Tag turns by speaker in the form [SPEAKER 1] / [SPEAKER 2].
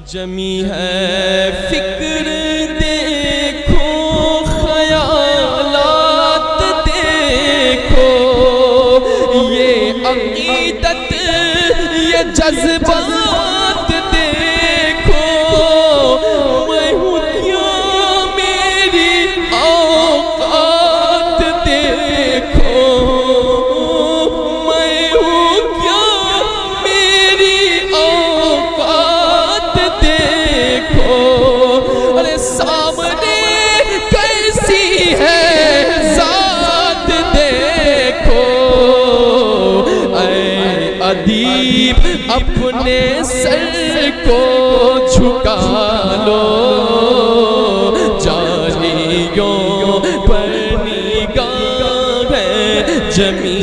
[SPEAKER 1] جمی ہے فکر دیکھو خیالات دیکھو یہ عقیدت یہ جذبات دیکھو میں ہوں کیا میری اوقات دیکھو میں ہوں کیا میری اوقات دیکھو ارے سامنے کیسی ہے ذات دیکھو اے ادیب اپنے سر کو جھکا لو جانیوں پر نگاہ ہے جمی